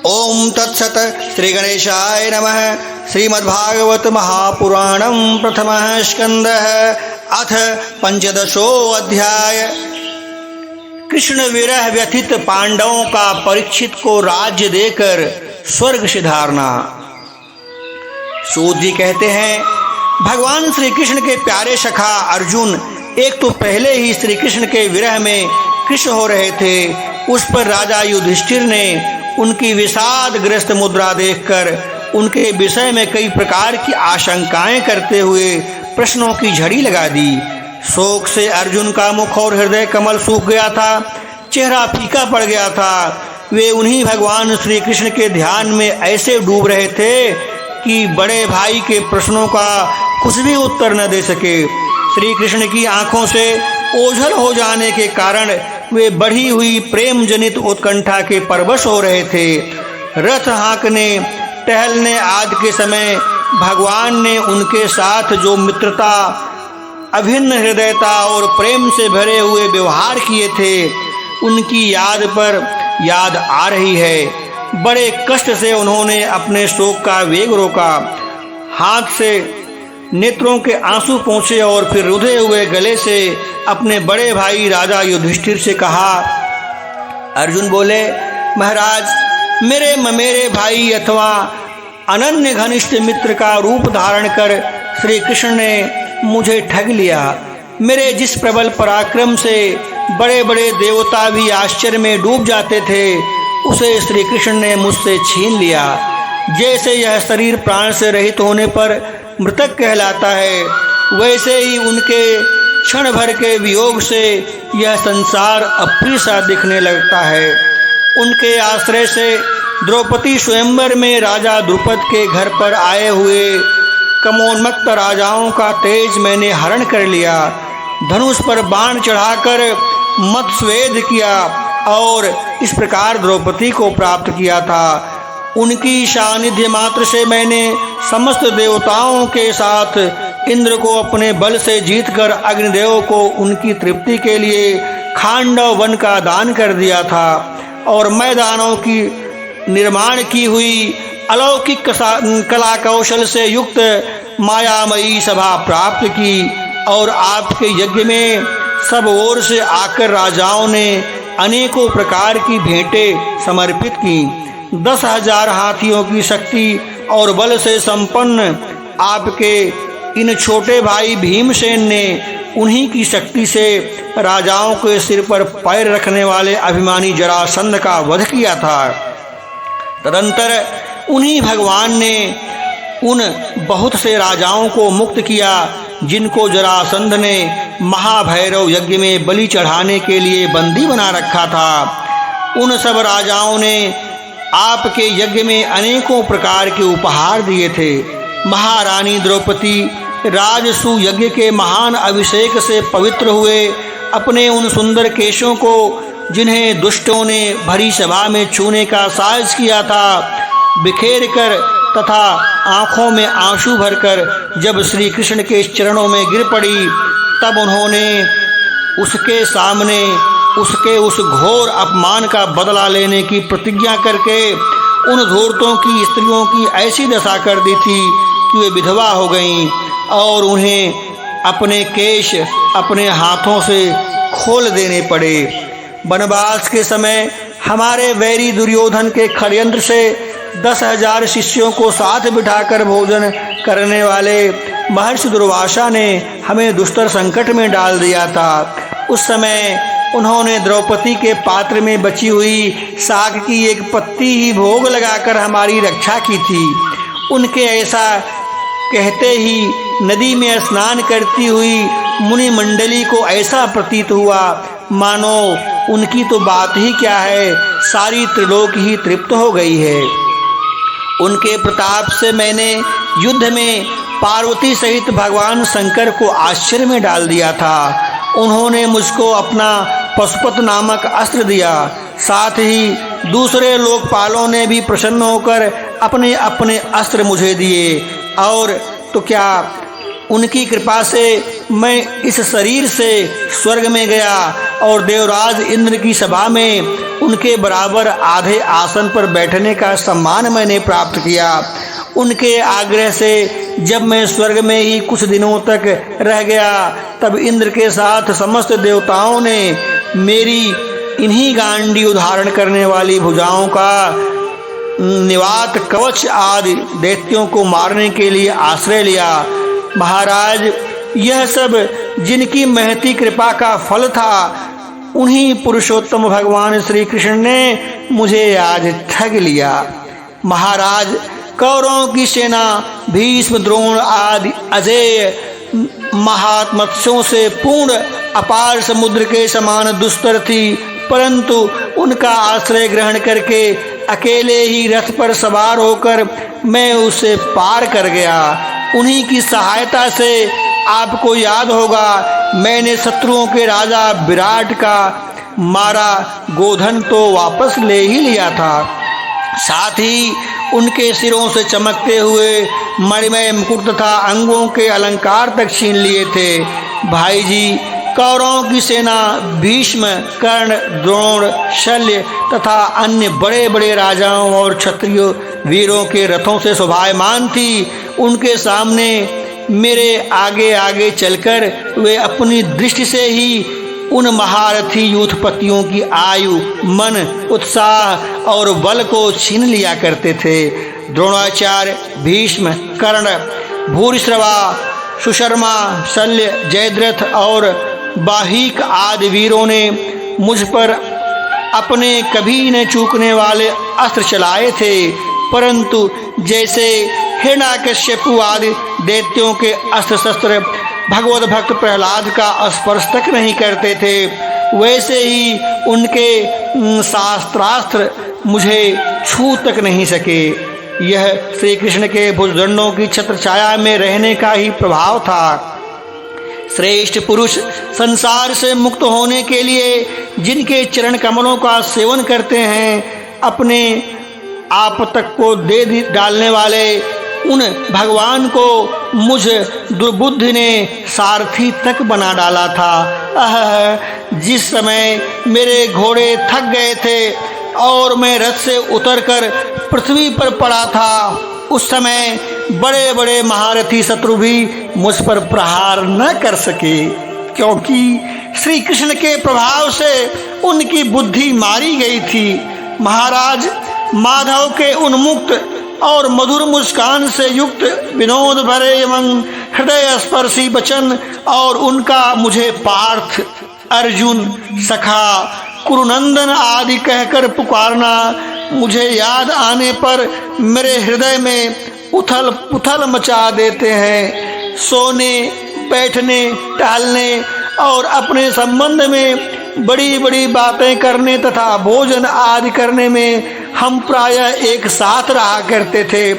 ओम तत्सत श्री गणेशाय नमः। श्रीमद्भागवत महापुराणं प्रथमः स्कंदः अथ पंचदशो अध्याय। कृष्ण विरह व्यथित पांडवों का परीक्षित को राज्य देकर स्वर्ग सिधारना। सूत जी कहते हैं, भगवान श्री कृष्ण के प्यारे सखा अर्जुन एक तो पहले ही श्री कृष्ण के विरह में कृष्ण हो रहे थे। उस पर राजा युधिष्ठिर ने उनकी विषादग्रस्त मुद्रा देखकर उनके विषय में कई प्रकार की आशंकाएं करते हुए प्रश्नों की झड़ी लगा दी। शोक से अर्जुन का मुख और हृदय कमल सूख गया था, चेहरा फीका पड़ गया था। वे उन्हीं भगवान श्री कृष्ण के ध्यान में ऐसे डूब रहे थे कि बड़े भाई के प्रश्नों का कुछ भी उत्तर न दे सके। श्री कृष्ण की आंखों से ओझल हो जाने के कारण वे बढ़ी हुई प्रेम जनित उत्कंठा के परवश हो रहे थे। रथ हाँकने टहलने आदि के समय भगवान ने उनके साथ जो मित्रता, अभिन्न हृदयता और प्रेम से भरे हुए व्यवहार किए थे, उनकी याद आ रही है। बड़े कष्ट से उन्होंने अपने शोक का वेग रोका, हाथ से नेत्रों के आंसू पोंछे और फिर रुधे हुए गले से अपने बड़े भाई राजा युधिष्ठिर से कहा। अर्जुन बोले, महाराज, मेरे ममेरे भाई अथवा अनन्य घनिष्ठ मित्र का रूप धारण कर श्री कृष्ण ने मुझे ठग लिया। मेरे जिस प्रबल पराक्रम से बड़े बड़े देवता भी आश्चर्य में डूब जाते थे, उसे श्री कृष्ण ने मुझसे छीन लिया। जैसे यह शरीर प्राण से रहित होने पर मृतक कहलाता है, वैसे ही उनके क्षण भर के वियोग से यह संसार अप्रिय सा दिखने लगता है। उनके आश्रय से द्रौपदी स्वयंवर में राजा द्रुपद के घर पर आए हुए कमोन्मत्त राजाओं का तेज मैंने हरण कर लिया। धनुष पर बाण चढ़ाकर मत्स्वेद किया और इस प्रकार द्रौपदी को प्राप्त किया था। उनकी सानिध्य मात्र से मैंने समस्त देवताओं के साथ इंद्र को अपने बल से जीतकर अग्निदेव को उनकी तृप्ति के लिए खांडव वन का दान कर दिया था और मैदानों की निर्माण की हुई अलौकिक कला कौशल से युक्त मायामयी सभा प्राप्त की। और आपके यज्ञ में सब ओर से आकर राजाओं ने अनेकों प्रकार की भेंटें समर्पित की। 10,000 हाथियों की शक्ति और बल से संपन्न आपके इन छोटे भाई भीमसेन ने उन्हीं की शक्ति से राजाओं के सिर पर पैर रखने वाले अभिमानी जरासंध का वध किया था। तदंतर उन्हीं भगवान ने उन बहुत से राजाओं को मुक्त किया जिनको जरासंध ने महाभैरव यज्ञ में बलि चढ़ाने के लिए बंदी बना रखा था। उन सब राजाओं ने आपके यज्ञ में अनेकों प्रकार के उपहार दिए थे। महारानी द्रौपदी राजसू यज्ञ के महान अभिषेक से पवित्र हुए अपने उन सुंदर केशों को, जिन्हें दुष्टों ने भरी सभा में छूने का साहस किया था, बिखेर कर तथा आंखों में आंसू भरकर जब श्री कृष्ण के चरणों में गिर पड़ी, तब उन्होंने उसके सामने उसके उस घोर अपमान का बदला लेने की प्रतिज्ञा करके उन धूर्तों की स्त्रियों की ऐसी दशा कर दी थी कि वे विधवा हो गईं और उन्हें अपने केश अपने हाथों से खोल देने पड़े। वनवास के समय हमारे वैरी दुर्योधन के षड्यंत्र से 10,000 शिष्यों को साथ बिठाकर भोजन करने वाले महर्षि दुर्वासा ने हमें दुष्टर संकट में डाल दिया था। उस समय उन्होंने द्रौपदी के पात्र में बची हुई साग की एक पत्ती ही भोग लगाकर हमारी रक्षा की थी। उनके ऐसा कहते ही नदी में स्नान करती हुई मुनि मंडली को ऐसा प्रतीत हुआ मानो उनकी तो बात ही क्या है, सारी त्रिलोक ही तृप्त हो गई है। उनके प्रताप से मैंने युद्ध में पार्वती सहित भगवान शंकर को आश्चर्य में डाल दिया था। उन्होंने मुझको अपना पशुपत नामक अस्त्र दिया। साथ ही दूसरे लोकपालों ने भी प्रसन्न होकर अपने अपने अस्त्र मुझे दिए। और तो क्या, उनकी कृपा से मैं इस शरीर से स्वर्ग में गया और देवराज इंद्र की सभा में उनके बराबर आधे आसन पर बैठने का सम्मान मैंने प्राप्त किया। उनके आग्रह से जब मैं स्वर्ग में ही कुछ दिनों तक रह गया, तब इंद्र के साथ समस्त देवताओं ने मेरी इन्हीं गांडी धारण करने वाली भुजाओं का निवात कवच आदि दैत्यों को मारने के लिए आश्रय लिया। महाराज, यह सब जिनकी महती कृपा का फल था, उन्हीं पुरुषोत्तम भगवान श्री कृष्ण ने मुझे आज ठग लिया। महाराज, कौरवों की सेना भीष्म, द्रोण आदि अजेय महात्मत्स्यों से पूर्ण अपार समुद्र के समान दुस्तर थी, परंतु उनका आश्रय ग्रहण करके अकेले ही रथ पर सवार होकर मैं उसे पार कर गया। उन्हीं की सहायता से आपको याद होगा, मैंने शत्रुओं के राजा विराट का मारा गोधन तो वापस ले ही लिया था, साथ ही उनके सिरों से चमकते हुए मणिमय मुकुट तथा अंगों के अलंकार तक छीन लिए थे। भाई जी, कौरवों की सेना भीष्म, कर्ण, द्रोण, शल्य तथा अन्य बड़े बड़े राजाओं और क्षत्रिय वीरों के रथों से शोभायमान थी। उनके सामने मेरे आगे आगे चलकर वे अपनी दृष्टि से ही उन महारथी यूथपतियों की आयु, मन, उत्साह और बल को छीन लिया करते थे। द्रोणाचार्य, भीष्म, कर्ण, भूरिश्रवा, सुशर्मा, शल्य, जयद्रथ और बाहिक आदि वीरों ने मुझ पर अपने कभी न चूकने वाले अस्त्र चलाए थे, परंतु जैसे हिरण्याकश्यपु आदि दैत्यों के अस्त्र शस्त्र भगवत भक्त प्रहलाद का स्पर्श तक नहीं करते थे, वैसे ही उनके शास्त्रास्त्र मुझे छू तक नहीं सके। यह श्री कृष्ण के भुजदंडों की छत्र छाया में रहने का ही प्रभाव था। श्रेष्ठ पुरुष संसार से मुक्त होने के लिए जिनके चरण कमलों का सेवन करते हैं, अपने आप तक को दे डालने वाले उन भगवान को मुझ दुर्बुद्धि ने सारथी तक बना डाला था। जिस समय मेरे घोड़े थक गए थे और मैं रथ से उतरकर पृथ्वी पर पड़ा था, उस समय बड़े बड़े महारथी शत्रु भी मुझ पर प्रहार न कर सके, क्योंकि श्री कृष्ण के प्रभाव से उनकी बुद्धि मारी गई थी। महाराज, माधव के उन्मुक्त और मधुर मुस्कान से युक्त विनोद भरे एवं हृदय स्पर्शी वचन और उनका मुझे पार्थ, अर्जुन, सखा, कुरुनंदन आदि कहकर पुकारना मुझे याद आने पर मेरे हृदय में उथल पुथल मचा देते हैं। सोने, बैठने, टहलने और अपने संबंध में बड़ी बड़ी बातें करने तथा भोजन आदि करने में हम प्रायः एक साथ रहा करते थे।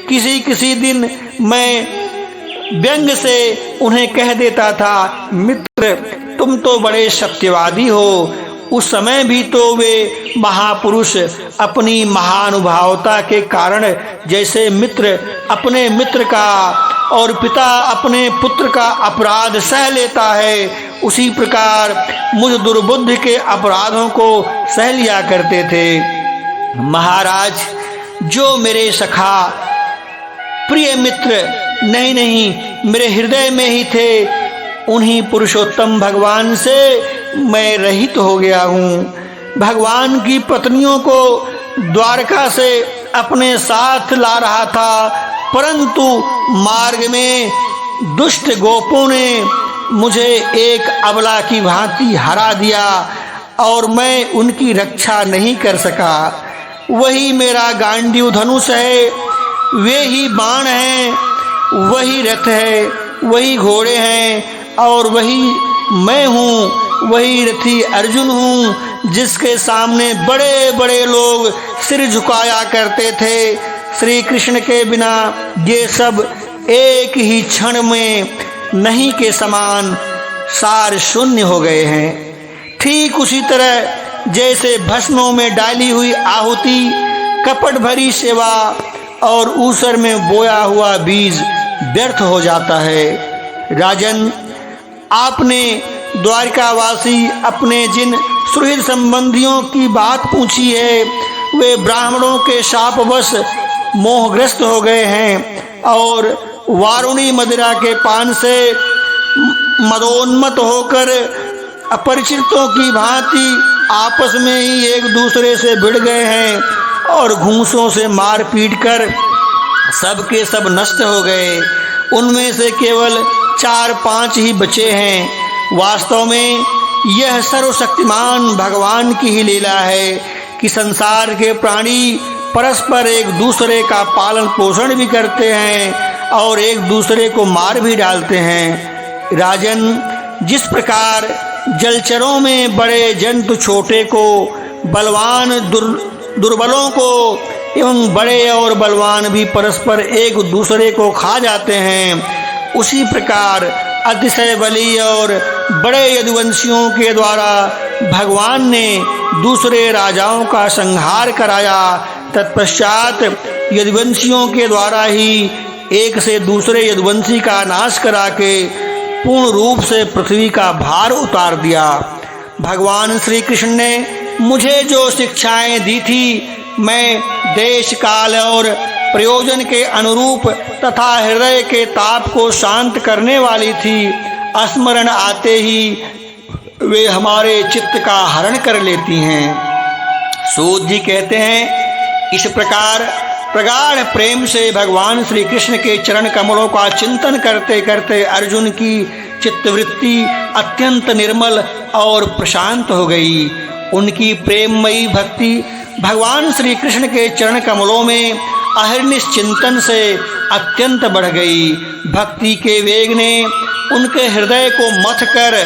किसी किसी दिन मैं व्यंग से उन्हें कह देता था, मित्र तुम तो बड़े सत्यवादी हो। उस समय भी तो वे महापुरुष अपनी महानुभावता के कारण जैसे मित्र अपने मित्र का और पिता अपने पुत्र का अपराध सह लेता है, उसी प्रकार मुझ दुर्बुद्धि के अपराधों को सह लिया करते थे। महाराज, जो मेरे सखा प्रिय मित्र नहीं मेरे हृदय में ही थे, उन्हीं पुरुषोत्तम भगवान से मैं रहित हो गया हूँ। भगवान की पत्नियों को द्वारका से अपने साथ ला रहा था, परंतु मार्ग में दुष्ट गोपों ने मुझे एक अबला की भांति हरा दिया और मैं उनकी रक्षा नहीं कर सका। वही मेरा गांडीव धनुष है, वे ही बाण हैं, वही रथ है, वही घोड़े हैं और वही मैं हूँ। वही रथी अर्जुन हूँ जिसके सामने बड़े बड़े लोग सिर झुकाया करते थे। श्री कृष्ण के बिना ये सब एक ही क्षण में नहीं के समान सार शून्य हो गए हैं। ठीक उसी तरह जैसे भस्मों में डाली हुई आहुति, कपट भरी सेवा और ऊसर में बोया हुआ बीज व्यर्थ हो जाता है, राजन, आपने द्वारिकावासी अपने जिन सुहृद संबंधियों की बात पूछी है वे ब्राह्मणों के शापवश मोहग्रस्त हो गए हैं और वारुणी मदिरा के पान से मदोन्मत होकर अपरिचितों की भांति आपस में ही एक दूसरे से भिड़ गए हैं और घूंसों से मार पीट कर सब के सब नष्ट हो गए। उनमें से केवल 4-5 ही बचे हैं। वास्तव में यह सर्वशक्तिमान भगवान की ही लीला है कि संसार के प्राणी परस्पर एक दूसरे का पालन पोषण भी करते हैं और एक दूसरे को मार भी डालते हैं। राजन, जिस प्रकार जलचरों में बड़े जंतु छोटे को, बलवान दुर्बलों को एवं बड़े और बलवान भी परस्पर एक दूसरे को खा जाते हैं, उसी प्रकार अतिशय बली और बड़े यदुवंशियों के द्वारा भगवान ने दूसरे राजाओं का संहार कराया। तत्पश्चात यदुवंशियों के द्वारा ही एक से दूसरे यदुवंशी का नाश करा के पूर्ण रूप से पृथ्वी का भार उतार दिया। भगवान श्री कृष्ण ने मुझे जो शिक्षाएं दी थी, मैं देश काल और प्रयोजन के अनुरूप तथा हृदय के ताप को शांत करने वाली थी, स्मरण आते ही वे हमारे चित्त का हरण कर लेती हैं। सूत जी कहते हैं, इस प्रकार प्रगाढ़ प्रेम से भगवान श्री कृष्ण के चरण कमलों का चिंतन करते करते अर्जुन की चित्तवृत्ति अत्यंत निर्मल और प्रशांत हो गई। उनकी प्रेममयी भक्ति भगवान श्री कृष्ण के चरण कमलों में अहर्निश चिंतन से अत्यंत बढ़ गई। भक्ति के वेग ने उनके हृदय को मथ कर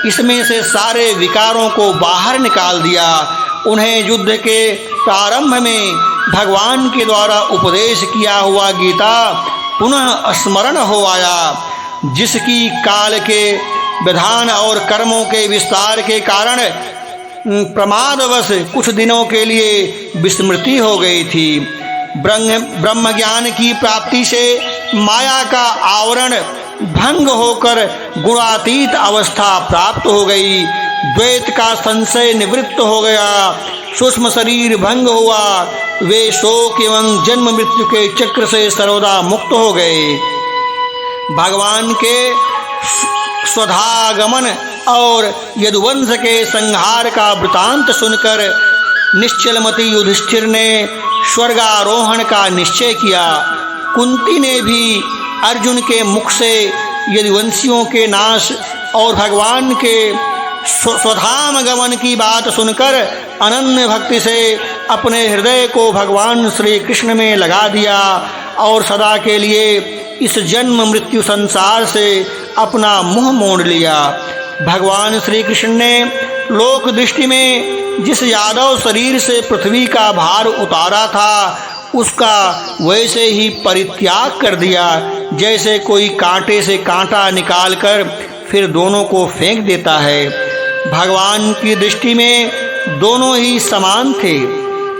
इसमें से सारे विकारों को बाहर निकाल दिया। उन्हें युद्ध के प्रारंभ में भगवान के द्वारा उपदेश किया हुआ गीता पुनः स्मरण हो आया, जिसकी काल के विधान और कर्मों के विस्तार के कारण प्रमादवश कुछ दिनों के लिए विस्मृति हो गई थी। ब्रह्म ज्ञान की प्राप्ति से माया का आवरण भंग होकर गुणातीत अवस्था प्राप्त हो गई। द्वैत का संशय निवृत्त हो गया, सूक्ष्म शरीर भंग हुआ, वे शोक एवं जन्म मृत्यु के चक्र से सर्वदा मुक्त हो गए। भगवान के स्वधागमन और यदुवंश के संहार का वृतांत सुनकर निश्चलमति युधिष्ठिर ने स्वर्गारोहण का निश्चय किया। कुंती ने भी अर्जुन के मुख से यदुवंशियों के नाश और भगवान के स्वधाम गमन की बात सुनकर अनन्य भक्ति से अपने हृदय को भगवान श्री कृष्ण में लगा दिया और सदा के लिए इस जन्म मृत्यु संसार से अपना मुंह मोड़ लिया। भगवान श्री कृष्ण ने लोक दृष्टि में जिस यादव शरीर से पृथ्वी का भार उतारा था, उसका वैसे ही परित्याग कर दिया, जैसे कोई कांटे से कांटा निकालकर फिर दोनों को फेंक देता है। भगवान की दृष्टि में दोनों ही समान थे।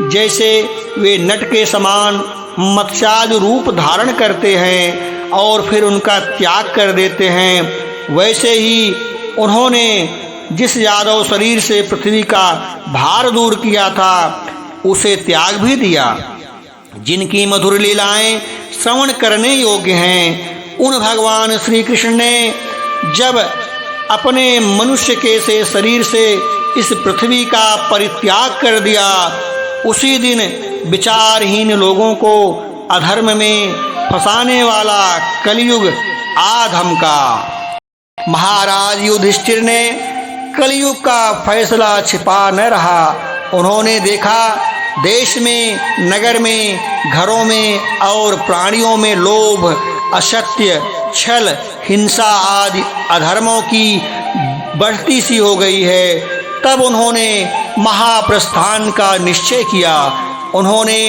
जैसे वे नट के समान मत्स्यादि रूप धारण करते हैं और फिर उनका त्याग कर देते हैं, वैसे ही उन्होंने जिस यादव शरीर से पृथ्वी का भार दूर किया था, उसे त्याग भी दिया। जिनकी मधुर लीलाएं श्रवण करने योग्य हैं, उन भगवान श्री कृष्ण ने जब अपने मनुष्य के से शरीर से इस पृथ्वी का परित्याग कर दिया, उसी दिन विचारहीन लोगों को अधर्म में फंसाने वाला कलयुग आ धमका। महाराज युधिष्ठिर ने कलयुग का फैसला छिपा न रहा। उन्होंने देखा देश में, नगर में, घरों में और प्राणियों में लोभ, असत्य, छल, हिंसा आदि अधर्मों की बढ़ती सी हो गई है। तब उन्होंने महाप्रस्थान का निश्चय किया। उन्होंने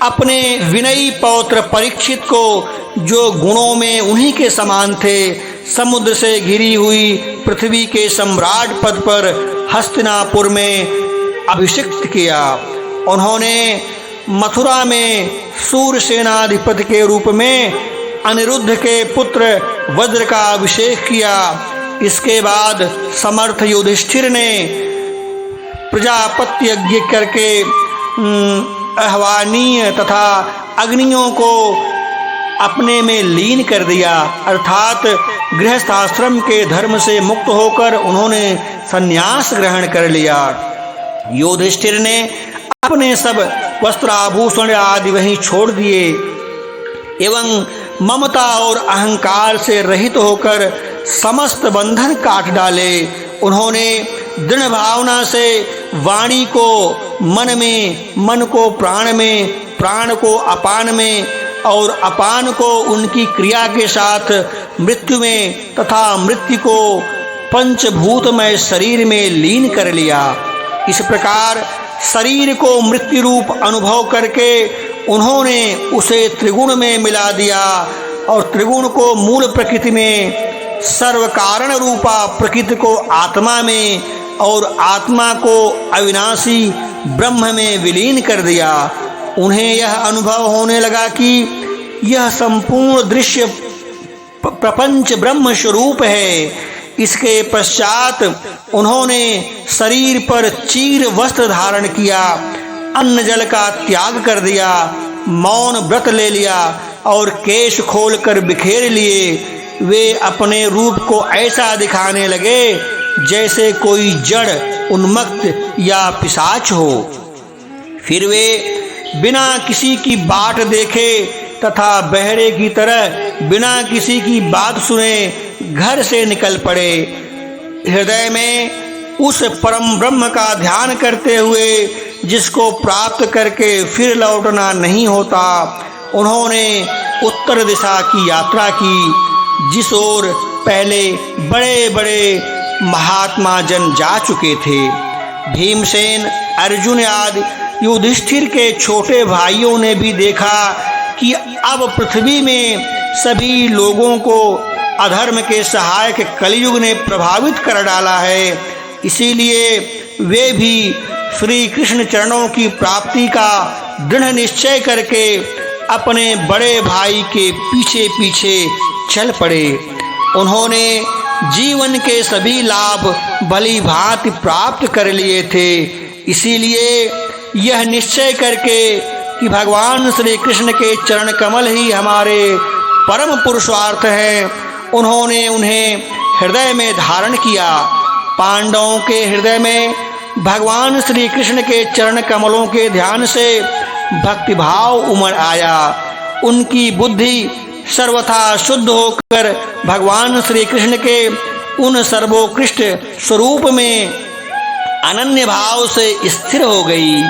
अपने विनयी पौत्र परीक्षित को, जो गुणों में उन्हीं के समान थे, समुद्र से घिरी हुई पृथ्वी के सम्राट पद पर हस्तिनापुर में अभिषिक्त किया। उन्होंने मथुरा में सूर सेनाधिपति के रूप में अनिरुद्ध के पुत्र वज्र का अभिषेक किया। इसके बाद समर्थ युधिष्ठिर ने प्रजापत्य यज्ञ करके आह्वानीय तथा अग्नियों को अपने में लीन कर दिया, अर्थात गृहस्थाश्रम के धर्म से मुक्त होकर उन्होंने संन्यास ग्रहण कर लिया। युधिष्ठिर ने अपने सब वस्त्राभूषण आदि वहीं छोड़ दिए एवं ममता और अहंकार से रहित होकर समस्त बंधन काट डाले। उन्होंने दृढ़ भावना से वाणी को मन में, मन को प्राण में, प्राण को अपान में और अपान को उनकी क्रिया के साथ मृत्यु में तथा मृत्यु को पंचभूतमय शरीर में लीन कर लिया। इस प्रकार शरीर को मृत्यु रूप अनुभव करके उन्होंने उसे त्रिगुण में मिला दिया और त्रिगुण को मूल प्रकृति में, सर्व कारण रूपा प्रकृति को आत्मा में और आत्मा को अविनाशी ब्रह्म में विलीन कर दिया। उन्हें यह अनुभव होने लगा कि यह संपूर्ण दृश्य प्रपंच ब्रह्म स्वरूप है। इसके पश्चात उन्होंने शरीर पर चीर वस्त्र धारण किया, अन्न जल का त्याग कर दिया, मौन व्रत ले लिया और केश खोलकर बिखेर लिए। वे अपने रूप को ऐसा दिखाने लगे जैसे कोई जड़, उन्मत्त या पिशाच हो। फिर वे बिना किसी की बाट देखे तथा बहरे की तरह बिना किसी की बात सुने घर से निकल पड़े। हृदय में उस परम ब्रह्म का ध्यान करते हुए जिसको प्राप्त करके फिर लौटना नहीं होता, उन्होंने उत्तर दिशा की यात्रा की, जिस ओर पहले बड़े बड़े महात्मा जन जा चुके थे। भीमसेन, अर्जुन आदि युधिष्ठिर के छोटे भाइयों ने भी देखा कि अब पृथ्वी में सभी लोगों को अधर्म के सहायक कलयुग ने प्रभावित कर डाला है। इसीलिए वे भी श्री कृष्ण चरणों की प्राप्ति का दृढ़ निश्चय करके अपने बड़े भाई के पीछे पीछे चल पड़े। उन्होंने जीवन के सभी लाभ भली भांति प्राप्त कर लिए थे। इसीलिए यह निश्चय करके कि भगवान श्री कृष्ण के चरण कमल ही हमारे परम पुरुषार्थ हैं, उन्होंने उन्हें हृदय में धारण किया। पांडवों के हृदय में भगवान श्री कृष्ण के चरण कमलों के ध्यान से भक्तिभाव उमड़ आया। उनकी बुद्धि सर्वथा शुद्ध होकर भगवान श्री कृष्ण के उन सर्वोत्कृष्ट स्वरूप में अनन्य भाव से स्थिर हो गई।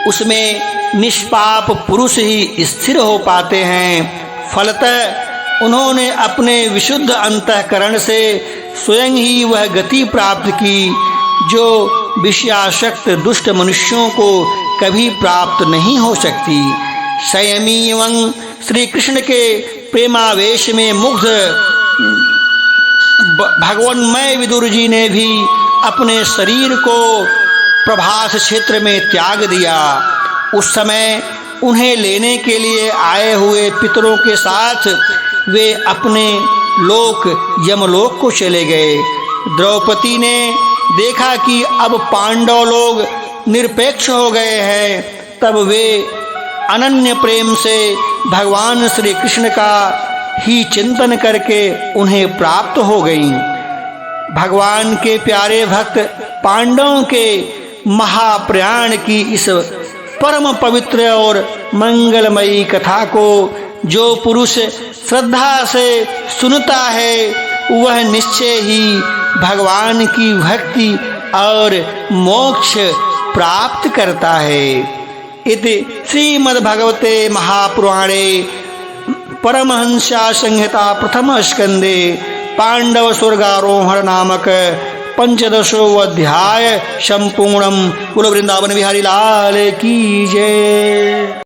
उसमें निष्पाप पुरुष ही स्थिर हो पाते हैं। फलतः उन्होंने अपने विशुद्ध अंतःकरण से स्वयं ही वह गति प्राप्त की जो विषयासक्त दुष्ट मनुष्यों को कभी प्राप्त नहीं हो सकती। संयमी एवं श्री कृष्ण के प्रेमावेश में मुग्ध भगवन्मय विदुर जी ने भी अपने शरीर को प्रभास क्षेत्र में त्याग दिया। उस समय उन्हें लेने के लिए आए हुए पितरों के साथ वे अपने लोक यमलोक को चले गए। द्रौपदी ने देखा कि अब पांडव लोग निरपेक्ष हो गए हैं, तब वे अनन्य प्रेम से भगवान श्री कृष्ण का ही चिंतन करके उन्हें प्राप्त हो गईं। भगवान के प्यारे भक्त पांडवों के महाप्रयाण की इस परम पवित्र और मंगलमयी कथा को जो पुरुष श्रद्धा से सुनता है वह निश्चय ही भगवान की भक्ति और मोक्ष प्राप्त करता है। इति श्रीमद्भगवते महापुराणे परमहंसा संहिता प्रथम स्कंदे पांडव स्वर्गारोहण नामक 15वां अध्याय संपूर्णम। बोलो वृंदावन बिहारी लाल की जय।